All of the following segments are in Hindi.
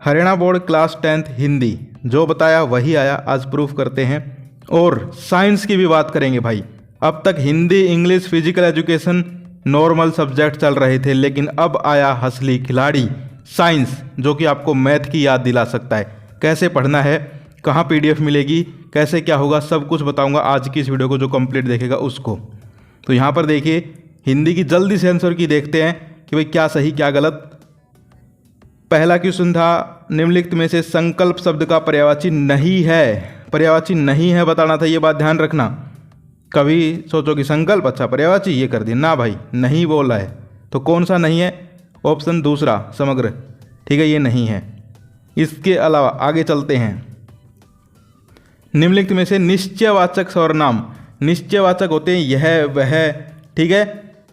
Haryana board class 10th Hindi, जो बताया वही आया, आज प्रूफ करते हैं। और साइंस की भी बात करेंगे भाई। अब तक Hindi, English, physical education normal subject चल रहे थे, लेकिन अब आया असली खिलाड़ी साइंस, जो कि आपको मैथ की याद दिला सकता है। कैसे पढ़ना है, कहाँ पीडीएफ मिलेगी, कैसे क्या होगा, सब कुछ बताऊंगा आज की इस वीडियो को, जो कंप्लीट देखेगा उसको। तो यहाँ पर देखिए, हिंदी की जल्दी से आंसर की देखते हैं कि भाई क्या सही क्या गलत। पहला क्वेश्चन था, निम्नलिखित में से संकल्प शब्द का पर्यायवाची नहीं है। पर्यायवाची नहीं है बताना था, ये बात ध्यान रखना। कभी सोचो कि संकल्प, अच्छा पर्यायवाची, ये कर दिया ना भाई, नहीं बोला है। तो कौन सा नहीं है? ऑप्शन दूसरा, समग्र, ठीक है, ये नहीं है। इसके अलावा आगे चलते हैं। निम्नलिखित में से निश्चयवाचक सर्वनाम, निश्चयवाचक होते हैं यह वह, ठीक है,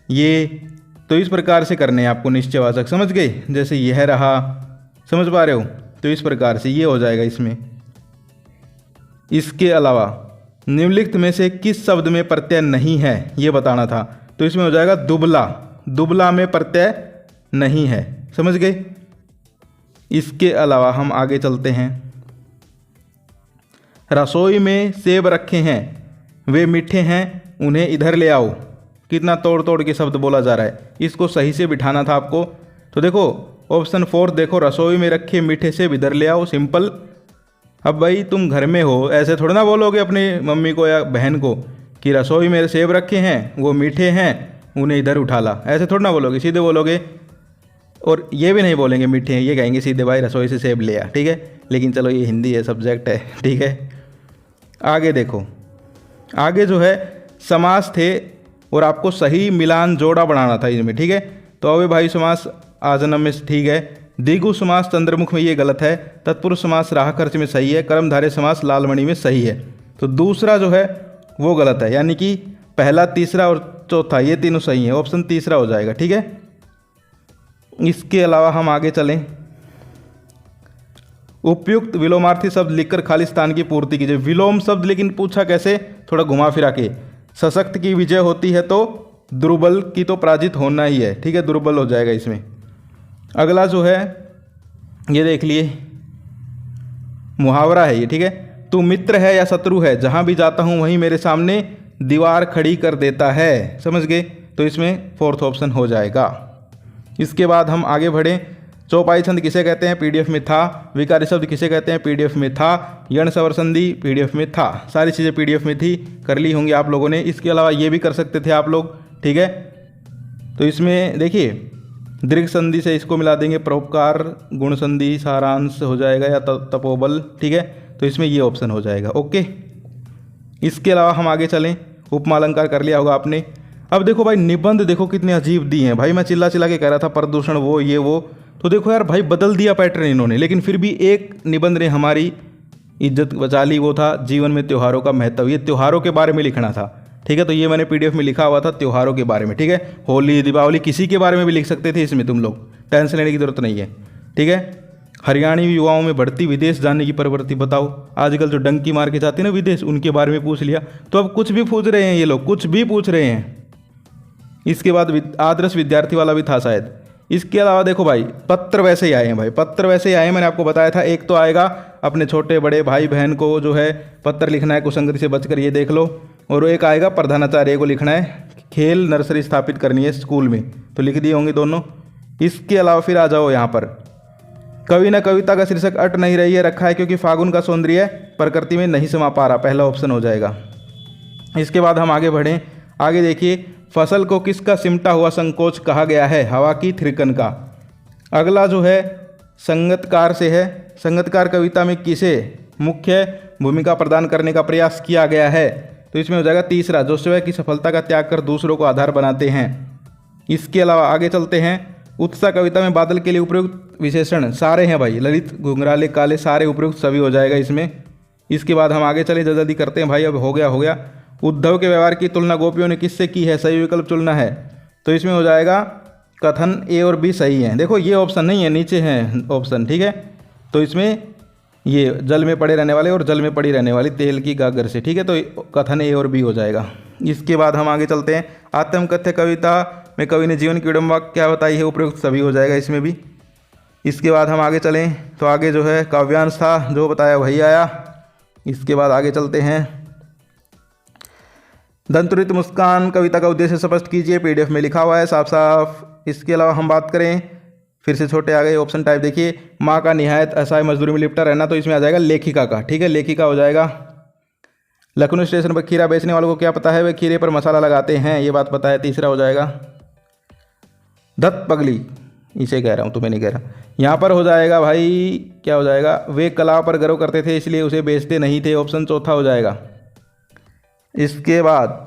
ये। तो इस प्रकार से करने हैं आपको निश्चयवाचक, समझ गए? जैसे यह रहा, समझ पा रहे हो? तो इस प्रकार से ये हो जाएगा इसमें। इसके अलावा निम्नलिखित में से किस शब्द में प्रत्यय नहीं है, ये बताना था। तो इसमें हो जाएगा दुबला, दुबला में प्रत्यय नहीं है, समझ गए? इसके अलावा हम आगे चलते हैं। रसोई में सेब रखे हैं, वे मीठे हैं, उन्हें इधर ले आओ। कितना तोड़ तोड़ के शब्द बोला जा रहा है, इसको सही से बिठाना था आपको। तो देखो ऑप्शन 4 देखो, रसोई में रखे मीठे सेब इधर ले आओ, सिंपल। अब भाई तुम घर में हो, ऐसे थोड़ा ना बोलोगे अपनी मम्मी को या बहन को कि रसोई में सेब रखे हैं, वो मीठे हैं, उन्हें इधर उठा ला, ऐसे थोड़ा ना बोलोगे, सीधे बोलोगे। और ये भी नहीं बोलेंगे मीठे हैं, ये कहेंगे सीधे भाई रसोई से सेब ले आ, ठीक है। लेकिन चलो ये हिंदी है, सब्जेक्ट है, ठीक है। आगे देखो, आगे जो है समास थे और आपको सही मिलान जोड़ा बनाना था इनमें, ठीक है। तो अव्यय भाई समास आजन्म में ठीक है, द्विगु समास चंद्रमुख में ये गलत है, तत्पुरुष समास राह खर्च में सही है, कर्मधारय समास लालमणि में सही है। तो दूसरा जो है वो गलत है, यानी कि पहला, तीसरा और चौथा ये तीनों सही है, ऑप्शन तीसरा हो जाएगा, ठीक है। इसके अलावा हम आगे चलें। उपयुक्त विलोमार्थी शब्द लिखकर खाली स्थान की पूर्ति कीजिए। विलोम शब्द लेकिन पूछा कैसे, थोड़ा घुमा फिरा के। सशक्त की विजय होती है तो दुर्बल की तो पराजित होना ही है, ठीक है, दुर्बल हो जाएगा इसमें। अगला जो है ये देख लिए, मुहावरा है ये, ठीक है। तू मित्र है या शत्रु है, जहां भी जाता हूं वहीं मेरे सामने दीवार खड़ी कर देता है, समझ गए? तो इसमें 4th ऑप्शन हो जाएगा। इसके बाद हम आगे बढ़े। चौपाई छंद किसे कहते हैं, पीडीएफ में था। विकारी शब्द किसे कहते हैं, पीडीएफ में था। यण सवर संधि पीडीएफ में था, सारी चीज़ें पीडीएफ में थी, कर ली होंगी आप लोगों ने। इसके अलावा ये भी कर सकते थे आप लोग, ठीक है। तो इसमें देखिए दीर्घ संधि से इसको मिला देंगे, परोपकार, गुण संधि, सारांश हो जाएगा, या तपोबल, ठीक है। तो इसमें ये ऑप्शन हो जाएगा, ओके। इसके अलावा हम आगे चलें। उपमा अलंकार कर लिया होगा आपने। अब देखो भाई निबंध देखो कितने अजीब दिए हैं भाई, मैं चिल्ला चिल्ला के कह रहा था प्रदूषण वो ये वो, तो देखो यार भाई बदल दिया पैटर्न इन्होंने, लेकिन फिर भी एक निबंध ने हमारी इज्जत बचा ली, वो था जीवन में त्योहारों का महत्व। ये त्योहारों के बारे में लिखना था, ठीक है। तो ये मैंने पीडीएफ में लिखा हुआ था त्योहारों के बारे में, ठीक है। होली, दीपावली, किसी के बारे में भी लिख सकते थे इसमें, तुम लोग टेंशन लेने की जरूरत नहीं है, ठीक है। हरियाणवी युवाओं में बढ़ती विदेश जाने की प्रवृत्ति बताओ। आजकल जो डंकी मार के जाते हैं ना विदेश, उनके बारे में पूछ लिया। तो अब कुछ भी पूछ रहे हैं ये लोग, कुछ भी पूछ रहे हैं। इसके बाद आदर्श विद्यार्थी वाला भी था शायद। इसके अलावा देखो भाई पत्र वैसे ही आए हैं भाई, पत्र वैसे ही आए हैं, मैंने आपको बताया था। एक तो आएगा अपने छोटे बड़े भाई बहन को जो है पत्र लिखना है कुसंगति से बचकर, ये देख लो। और एक आएगा प्रधानाचार्य को लिखना है, खेल नर्सरी स्थापित करनी है स्कूल में, तो लिख दिए होंगे दोनों। इसके अलावा फिर आ जाओ यहाँ पर, कवि न कविता का शीर्षक अट नहीं रही है रखा है क्योंकि फागुन का सौंदर्य प्रकृति में नहीं समा पा रहा, पहला ऑप्शन हो जाएगा। इसके बाद हम आगे बढ़ें। आगे देखिए, फसल को किसका सिमटा हुआ संकोच कहा गया है, हवा की थिरकन का। अगला जो है संगतकार से है, संगतकार कविता में किसे मुख्य भूमिका प्रदान करने का प्रयास किया गया है, तो इसमें हो जाएगा तीसरा, जो स्वयं की सफलता का त्याग कर दूसरों को आधार बनाते हैं। इसके अलावा आगे चलते हैं। उत्साह कविता में बादल के लिए उपयुक्त विशेषण सारे हैं भाई, ललित, घुंघराले, काले, सारे उपयुक्त सभी हो जाएगा इसमें। इसके बाद हम आगे चले, जल्दी करते हैं भाई, अब हो गया। उद्धव के व्यवहार की तुलना गोपियों ने किससे की है, सही विकल्प चुनना है। तो इसमें हो जाएगा कथन ए और बी सही है। देखो ये ऑप्शन नहीं है, नीचे है ऑप्शन, ठीक है। तो इसमें ये जल में पड़े रहने वाले और जल में पड़ी रहने वाली तेल की गागर से, ठीक है। तो कथन ए और बी हो जाएगा। इसके बाद हम आगे चलते हैं। आत्मकथ्य कविता में कवि ने जीवन की विडंबना क्या बताई है, उपयुक्त सभी हो जाएगा इसमें भी। इसके बाद हम आगे चलें तो आगे जो है काव्यांश था, जो बताया वही आया। इसके बाद आगे चलते हैं। दंतुरित मुस्कान कविता का उद्देश्य स्पष्ट कीजिए, पीडीएफ में लिखा हुआ है साफ साफ। इसके अलावा हम बात करें फिर से छोटे आ गए ऑप्शन टाइप, देखिए माँ का निहायत असहाय मजदूरी में लिपटा रहना, तो इसमें आ जाएगा लेखिका का, ठीक है, लेखिका हो जाएगा। लखनऊ स्टेशन पर खीरा बेचने वालों को क्या पता है, वे खीरे पर मसाला लगाते हैं, ये बात पता है, तीसरा हो जाएगा। धत पगली, इसे कह रहा हूँ, तुम्हें नहीं कह रहा। यहाँ पर हो जाएगा भाई, क्या हो जाएगा, वे कला पर गर्व करते थे इसलिए उसे बेचते नहीं थे, ऑप्शन चौथा हो जाएगा। इसके बाद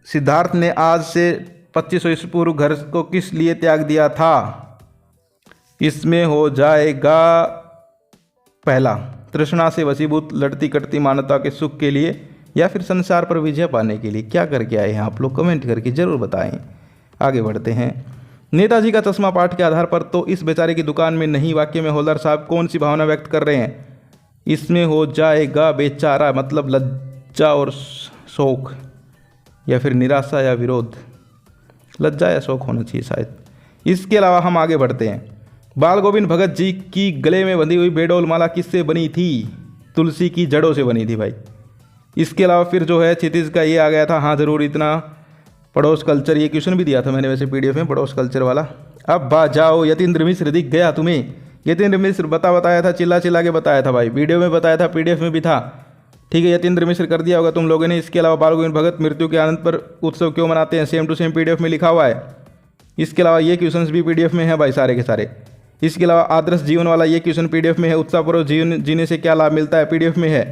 सिद्धार्थ ने आज से 2500 ईस्वी पूर्व घर को किस लिए त्याग दिया था, इसमें हो जाएगा पहला, तृष्णा से वशीभूत लड़ती कटती मानवता के सुख के लिए, या फिर संसार पर विजय पाने के लिए। क्या करके आए हैं आप लोग, कमेंट करके जरूर बताएं। आगे बढ़ते हैं। नेताजी का चश्मा पाठ के आधार पर तो इस बेचारे की दुकान में नहीं, वाक्य में हवलदार साहब कौन सी भावना व्यक्त कर रहे हैं, इसमें हो जाएगा बेचारा, मतलब लज्जा और शोक, या फिर निराशा या विरोध, लज्जा या शोक होना चाहिए शायद। इसके अलावा हम आगे बढ़ते हैं। बाल गोविंद भगत जी की गले में बंधी हुई बेडोल माला किससे बनी थी, तुलसी की जड़ों से बनी थी भाई। इसके अलावा फिर जो है क्षितिज का ये आ गया था, हाँ ज़रूर, इतना पड़ोस कल्चर, ये क्वेश्चन भी दिया था मैंने वैसे पीडीएफ में, पड़ोस कल्चर वाला। अब बात जाओ, यतीन्द्र मिश्र दिख गया तुम्हें, यतीन्द्र मिश्र बताया था, चिल्ला चिल्ला के बताया था भाई, वीडियो में बताया था, पीडीएफ में भी था, ठीक है, यतीन्द्र मिश्र कर दिया होगा तुम लोगों ने। इसके अलावा बाल गोविंद भगत मृत्यु के आनंद पर उत्सव क्यों मनाते हैं, सेम टू सेम पीडीएफ में लिखा हुआ है। इसके अलावा ये क्वेश्चंस भी पीडीएफ में है भाई सारे के सारे। इसके अलावा आदर्श जीवन वाला ये क्वेश्चन पीडीएफ में है, उत्साहपूर्वक जीवन जीने से क्या लाभ मिलता है, पीडीएफ में है,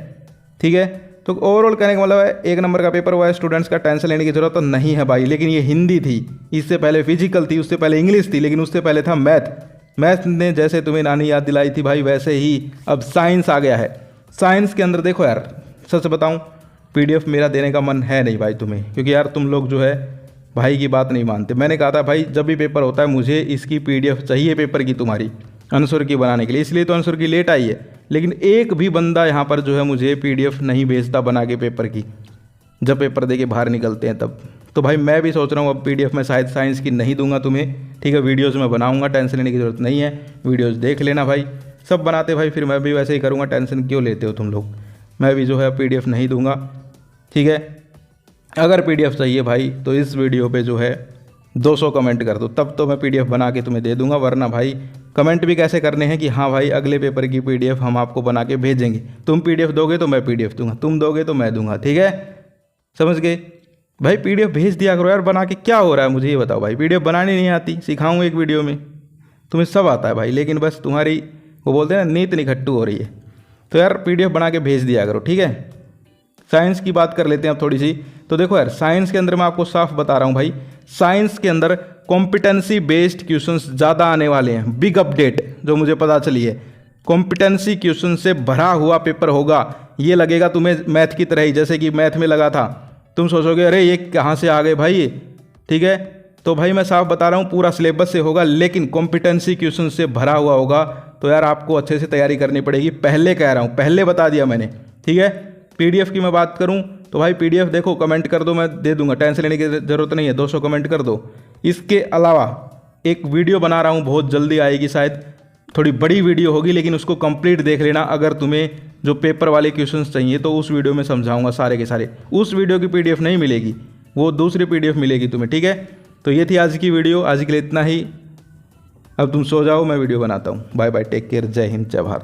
ठीक है। तो ओवरऑल कहने का मतलब है 1 नंबर का पेपर हुआ है, स्टूडेंट्स का टेंशन लेने की जरूरत तो नहीं है भाई। लेकिन ये हिंदी थी, इससे पहले फिजिकल थी, उससे पहले इंग्लिश थी, लेकिन उससे पहले था मैथ। मैथ ने जैसे तुम्हें नानी याद दिलाई थी भाई, वैसे ही अब साइंस आ गया है। साइंस के अंदर देखो यार, सच बताऊं, पीडीएफ मेरा देने का मन है नहीं भाई तुम्हें, क्योंकि यार तुम लोग जो है भाई की बात नहीं मानते। मैंने कहा था भाई जब भी पेपर होता है मुझे इसकी पीडीएफ चाहिए पेपर की, तुम्हारी आंसर की बनाने के लिए, इसलिए तो आंसर की लेट आई है। लेकिन एक भी बंदा यहाँ पर जो है मुझे पीडीएफ नहीं भेजता बना के पेपर की, जब पेपर दे के बाहर निकलते हैं तब। तो भाई मैं भी सोच रहा हूँ अब पीडीएफ में शायद साइंस की नहीं दूंगा तुम्हें, ठीक है, वीडियोज़ में बनाऊंगा, टेंशन लेने की ज़रूरत नहीं है, वीडियोज़ देख लेना भाई, सब बनाते भाई, फिर मैं भी वैसे ही करूँगा, टेंशन क्यों लेते हो तुम लोग। मैं भी जो है पीडीएफ नहीं दूंगा, ठीक है। अगर पीडीएफ चाहिए भाई तो इस वीडियो पे जो है 200 कमेंट कर दो, तब तो मैं पीडीएफ बना के तुम्हें दे दूंगा। वरना भाई कमेंट भी कैसे करने हैं कि हाँ भाई अगले पेपर की पीडीएफ हम आपको बना के भेजेंगे, तुम पीडीएफ दोगे तो मैं पीडीएफ दूंगा, तुम दोगे तो मैं दूंगा, ठीक है, समझ गए भाई। पीडीएफ भेज दिया करो यार बना के, क्या हो रहा है मुझे ये बताओ भाई। पीडीएफ बनानी नहीं आती, सिखाऊँ एक वीडियो में, तुम्हें सब आता है भाई, लेकिन बस तुम्हारी वो बोलते हैं ना नीत निखट्टू हो रही है। तो यार पीडीएफ बना के भेज दिया करो, ठीक है। साइंस की बात कर लेते हैं अब थोड़ी सी। तो देखो यार साइंस के अंदर मैं आपको साफ बता रहा हूँ भाई, साइंस के अंदर कॉम्पिटेंसी बेस्ड क्वेश्चंस ज़्यादा आने वाले हैं। बिग अपडेट जो मुझे पता चली है, कॉम्पिटेंसी क्वेश्चन से भरा हुआ पेपर होगा। ये लगेगा तुम्हें मैथ की तरह ही, जैसे कि मैथ में लगा था, तुम सोचोगे अरे ये कहाँ से आ गए भाई ये, ठीक है। तो भाई मैं साफ बता रहा हूँ पूरा सिलेबस से होगा, लेकिन कॉम्पिटेंसी क्वेश्चन से भरा हुआ होगा। तो यार आपको अच्छे से तैयारी करनी पड़ेगी, पहले कह रहा हूँ, पहले बता दिया मैंने, ठीक है। पीडीएफ की मैं बात करूं तो भाई पीडीएफ देखो, कमेंट कर दो, मैं दे दूंगा, टेंशन लेने की ज़रूरत नहीं है, 200 कमेंट कर दो। इसके अलावा एक वीडियो बना रहा हूं, बहुत जल्दी आएगी, शायद थोड़ी बड़ी वीडियो होगी, लेकिन उसको कंप्लीट देख लेना। अगर तुम्हें जो पेपर वाले क्वेश्चंस चाहिए तो उस वीडियो में समझाऊंगा सारे के सारे। उस वीडियो की पीडीएफ नहीं मिलेगी, वो दूसरी पीडीएफ मिलेगी तुम्हें, ठीक है। तो ये थी आज की वीडियो, आज के लिए इतना ही। अब तुम सो जाओ, मैं वीडियो बनाता हूँ। बाय बाय, टेक केयर, जय हिंद, जय भारत।